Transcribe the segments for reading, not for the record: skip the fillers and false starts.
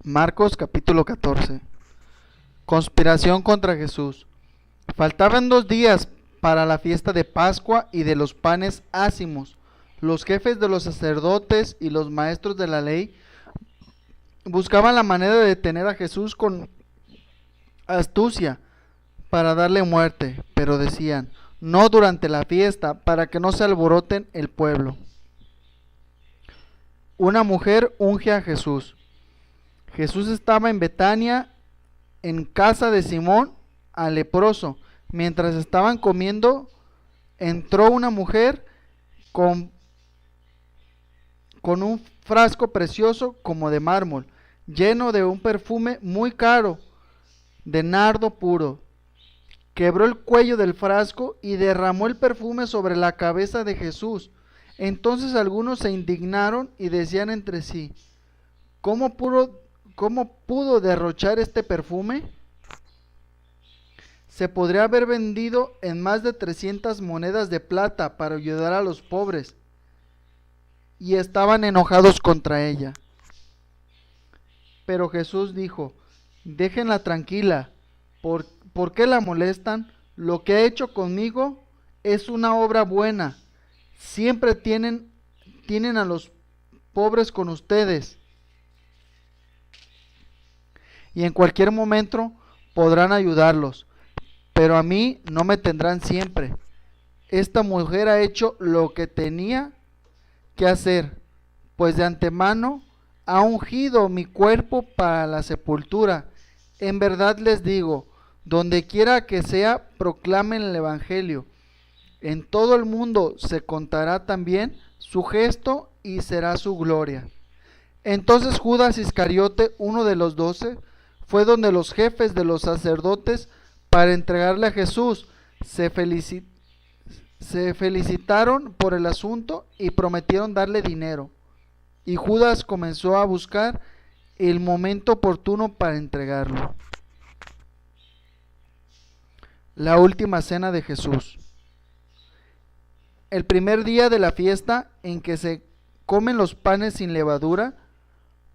Marcos capítulo 14. Conspiración contra Jesús. Faltaban 2 días para la fiesta de Pascua y de los panes ácimos. Los jefes de los sacerdotes y los maestros de la ley buscaban la manera de detener a Jesús con astucia para darle muerte, pero decían: no durante la fiesta, para que no se alboroten el pueblo. Una mujer unge a Jesús. Jesús estaba en Betania, en casa de Simón al leproso. Mientras estaban comiendo, entró una mujer con un frasco precioso como de mármol, lleno de un perfume muy caro, de nardo puro. Quebró el cuello del frasco y derramó el perfume sobre la cabeza de Jesús. Entonces algunos se indignaron y decían entre sí: ¿Cómo pudo derrochar este perfume? Se podría haber vendido en más de 300 monedas de plata para ayudar a los pobres. Y estaban enojados contra ella. Pero Jesús dijo: déjenla tranquila. ¿Por qué la molestan? Lo que ha hecho conmigo es una obra buena. Siempre tienen a los pobres con ustedes, y en cualquier momento podrán ayudarlos, pero a mí no me tendrán siempre. Esta mujer ha hecho lo que tenía que hacer, pues de antemano ha ungido mi cuerpo para la sepultura. En verdad les digo, donde quiera que sea, proclamen el evangelio. En todo el mundo se contará también su gesto y será su gloria. Entonces Judas Iscariote, uno de los 12, fue donde los jefes de los sacerdotes para entregarle a Jesús. Se felicitaron por el asunto y prometieron darle dinero. Y Judas comenzó a buscar el momento oportuno para entregarlo. La última cena de Jesús. El primer día de la fiesta en que se comen los panes sin levadura,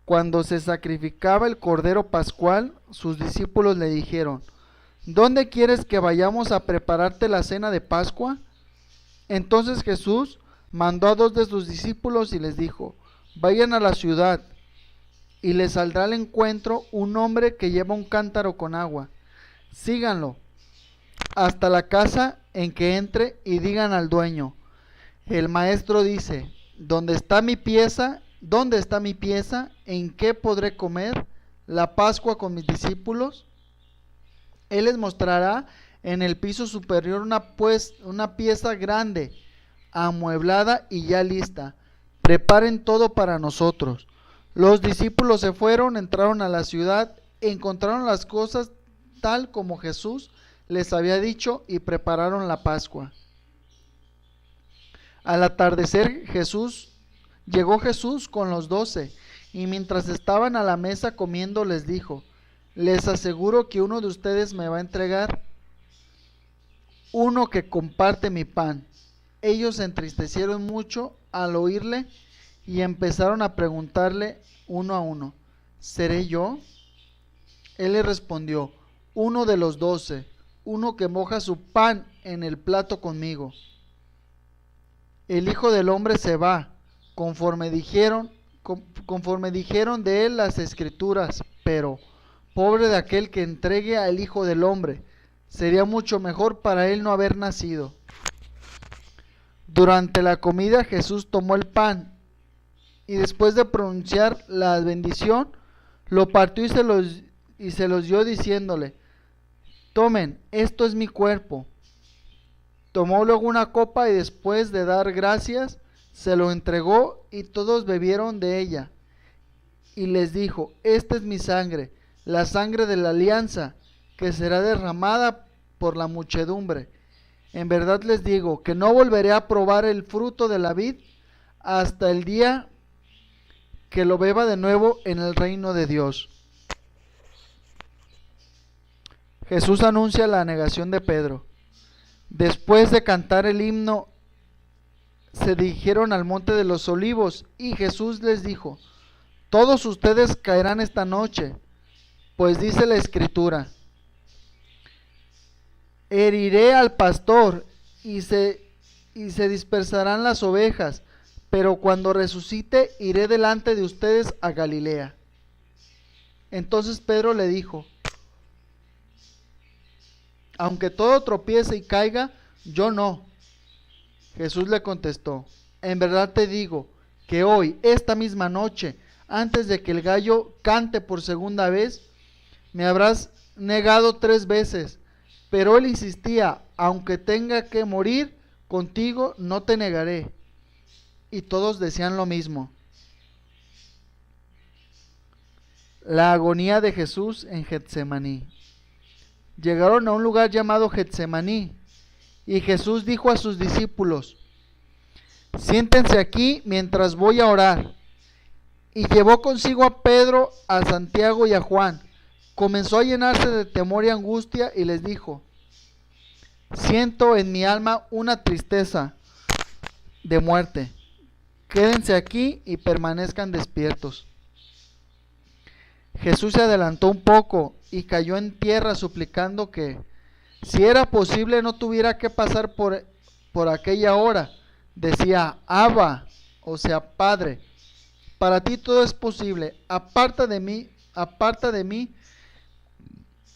cuando se sacrificaba el cordero pascual, sus discípulos le dijeron: ¿dónde quieres que vayamos a prepararte la cena de Pascua? Entonces Jesús mandó a 2 de sus discípulos y les dijo: vayan a la ciudad, y les saldrá al encuentro un hombre que lleva un cántaro con agua. Síganlo hasta la casa en que entre y digan al dueño: el maestro dice, ¿dónde está mi pieza? ¿En qué podré comer la Pascua con mis discípulos? Él les mostrará en el piso superior una pieza grande, amueblada y ya lista. Preparen todo para nosotros. Los discípulos se fueron, entraron a la ciudad, encontraron las cosas tal como Jesús les había dicho y prepararon la Pascua. Al atardecer llegó Jesús con los 12, y mientras estaban a la mesa comiendo les dijo: les aseguro que uno de ustedes me va a entregar, uno que comparte mi pan. Ellos se entristecieron mucho al oírle y empezaron a preguntarle uno a uno: ¿seré yo? Él les respondió: uno de los 12, uno que moja su pan en el plato conmigo. El Hijo del Hombre se va, conforme dijeron de él las Escrituras, pero pobre de aquel que entregue al Hijo del Hombre. Sería mucho mejor para él no haber nacido. Durante la comida Jesús tomó el pan y después de pronunciar la bendición, lo partió y se los dio diciéndole: tomen, esto es mi cuerpo. Tomó luego una copa y después de dar gracias, se lo entregó y todos bebieron de ella. Y les dijo: esta es mi sangre, la sangre de la alianza, que será derramada por la muchedumbre. En verdad les digo que no volveré a probar el fruto de la vid hasta el día que lo beba de nuevo en el reino de Dios. Jesús anuncia la negación de Pedro. Después de cantar el himno, se dirigieron al monte de los olivos y Jesús les dijo: todos ustedes caerán esta noche, pues dice la Escritura: heriré al pastor y se dispersarán las ovejas, pero cuando resucite iré delante de ustedes a Galilea. Entonces Pedro le dijo: aunque todo tropiece y caiga, yo no. Jesús le contestó: en verdad te digo que hoy, esta misma noche, antes de que el gallo cante por segunda vez, me habrás negado 3 veces. Pero él insistía: aunque tenga que morir contigo, no te negaré. Y todos decían lo mismo. La agonía de Jesús en Getsemaní. Llegaron a un lugar llamado Getsemaní, y Jesús dijo a sus discípulos: siéntense aquí mientras voy a orar. Y llevó consigo a Pedro, a Santiago y a Juan. Comenzó a llenarse de temor y angustia y les dijo: siento en mi alma una tristeza de muerte. Quédense aquí y permanezcan despiertos. Jesús se adelantó un poco y cayó en tierra suplicando que, si era posible, no tuviera que pasar por aquella hora. Decía: Abba, o sea, Padre, para ti todo es posible. Aparta de mí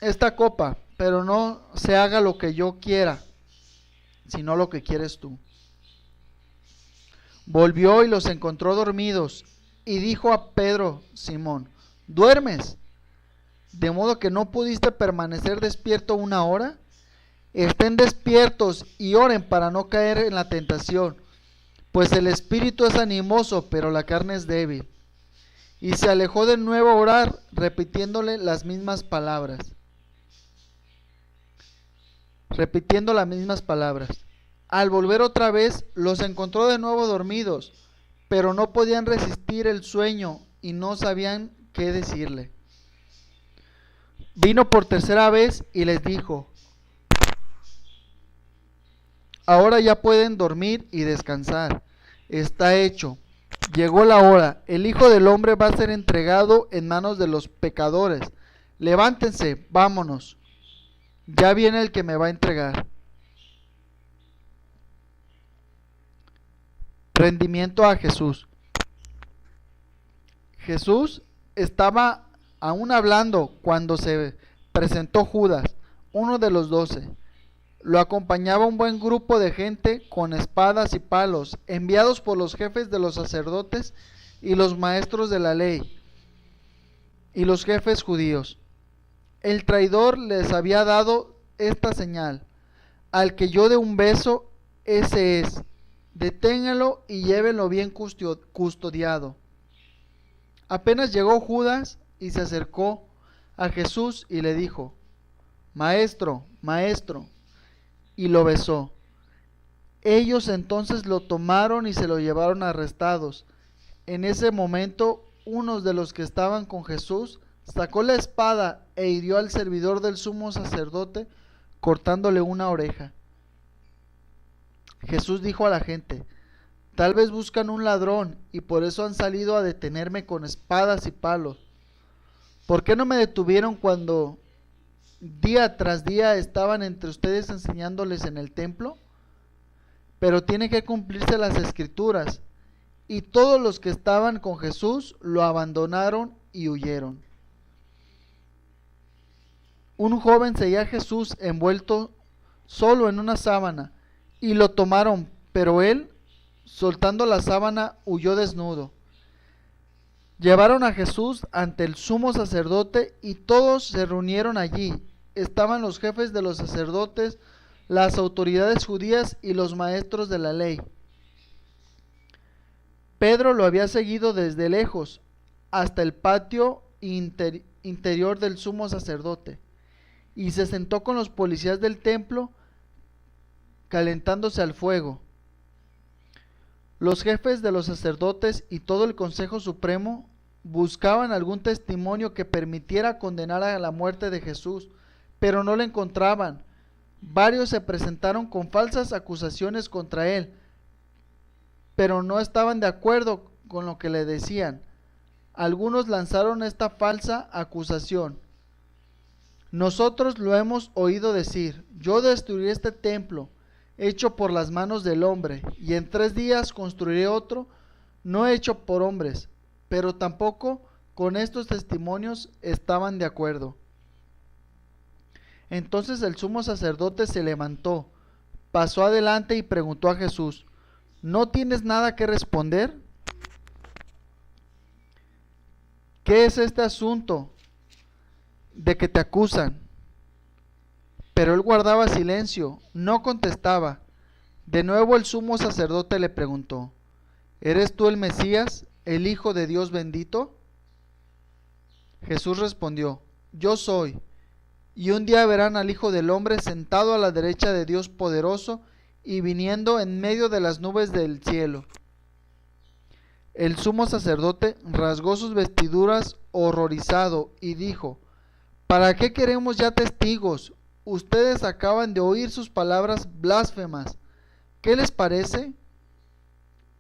esta copa, pero no se haga lo que yo quiera, sino lo que quieres tú. Volvió y los encontró dormidos, y dijo a Pedro: Simón, ¿duermes? ¿De modo que no pudiste permanecer despierto 1 hora? Estén despiertos y oren para no caer en la tentación, pues el espíritu es animoso, pero la carne es débil. Y se alejó de nuevo a orar, repitiendo las mismas palabras. Al volver otra vez, los encontró de nuevo dormidos, pero no podían resistir el sueño y no sabían qué decirle. Vino por 3ª vez y les dijo: ahora ya pueden dormir y descansar. Está hecho. Llegó la hora. El Hijo del Hombre va a ser entregado en manos de los pecadores. Levántense, vámonos. Ya viene el que me va a entregar. Rendimiento a Jesús. Jesús estaba aún hablando cuando se presentó Judas, uno de los 12. Lo acompañaba un buen grupo de gente con espadas y palos, enviados por los jefes de los sacerdotes y los maestros de la ley y los jefes judíos. El traidor les había dado esta señal: al que yo dé un beso, ese es. Deténganlo y llévenlo bien custodiado. Apenas llegó Judas y se acercó a Jesús y le dijo: Maestro, maestro, y lo besó. Ellos entonces lo tomaron y se lo llevaron arrestados. En ese momento, uno de los que estaban con Jesús sacó la espada e hirió al servidor del sumo sacerdote, cortándole una oreja. Jesús dijo a la gente: tal vez buscan un ladrón y por eso han salido a detenerme con espadas y palos. ¿Por qué no me detuvieron cuando día tras día estaban entre ustedes enseñándoles en el templo? Pero tiene que cumplirse las Escrituras. Y todos los que estaban con Jesús lo abandonaron y huyeron. Un joven seguía a Jesús envuelto solo en una sábana, y lo tomaron, pero él, soltando la sábana, huyó desnudo. Llevaron a Jesús ante el sumo sacerdote y todos se reunieron allí. Estaban los jefes de los sacerdotes, las autoridades judías y los maestros de la ley. Pedro lo había seguido desde lejos hasta el patio interior del sumo sacerdote y se sentó con los policías del templo, calentándose al fuego. Los jefes de los sacerdotes y todo el Consejo Supremo buscaban algún testimonio que permitiera condenar a la muerte de Jesús, pero no lo encontraban. Varios se presentaron con falsas acusaciones contra él, pero no estaban de acuerdo con lo que le decían. algunos lanzaron esta falsa acusación: nosotros lo hemos oído decir, yo destruiré este templo hecho por las manos del hombre, y en 3 días construiré otro no hecho por hombres. Pero tampoco con estos testimonios estaban de acuerdo. Entonces el sumo sacerdote se levantó, pasó adelante y preguntó a Jesús: ¿no tienes nada que responder? ¿Qué es este asunto de que te acusan? Pero él guardaba silencio, no contestaba. De nuevo el sumo sacerdote le preguntó: ¿eres tú el Mesías, el Hijo de Dios bendito? Jesús respondió: yo soy. Y un día verán al Hijo del Hombre sentado a la derecha de Dios poderoso y viniendo en medio de las nubes del cielo. El sumo sacerdote rasgó sus vestiduras horrorizado y dijo: ¿para qué queremos ya testigos? Ustedes acaban de oír sus palabras blasfemas. ¿Qué les parece?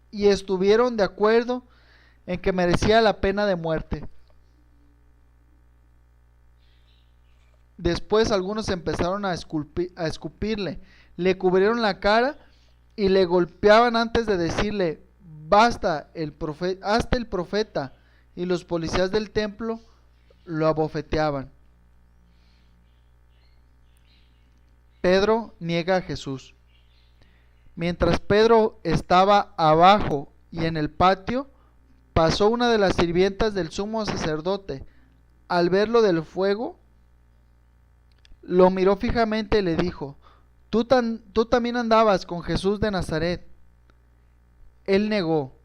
Y estuvieron de acuerdo en que merecía la pena de muerte. Después algunos empezaron a escupirle, le cubrieron la cara y le golpeaban antes de decirle: basta, hazte el profeta. Y los policías del templo lo abofeteaban. Pedro niega a Jesús. Mientras Pedro estaba abajo y en el patio, pasó una de las sirvientas del sumo sacerdote. Al verlo del fuego, lo miró fijamente y le dijo: tú también andabas con Jesús de Nazaret. Él negó: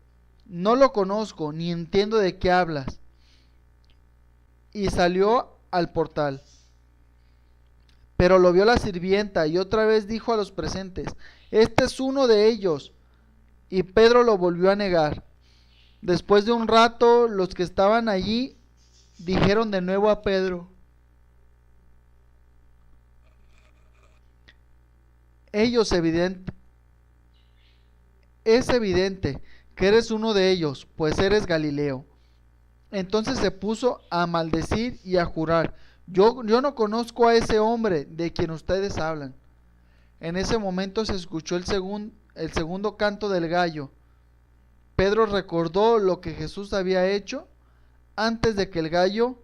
no lo conozco, ni entiendo de qué hablas. Y salió al portal. Pero lo vio la sirvienta y otra vez dijo a los presentes: este es uno de ellos. Y Pedro lo volvió a negar. Después de un rato, los que estaban allí dijeron de nuevo a Pedro: es evidente que eres uno de ellos, pues eres Galileo. Entonces se puso a maldecir y a jurar: yo no conozco a ese hombre de quien ustedes hablan. En ese momento se escuchó el segundo canto del gallo. Pedro recordó lo que Jesús había hecho: antes de que el gallo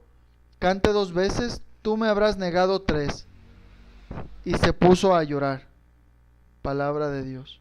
cante 2 veces, tú me habrás negado 3. Y se puso a llorar. Palabra de Dios.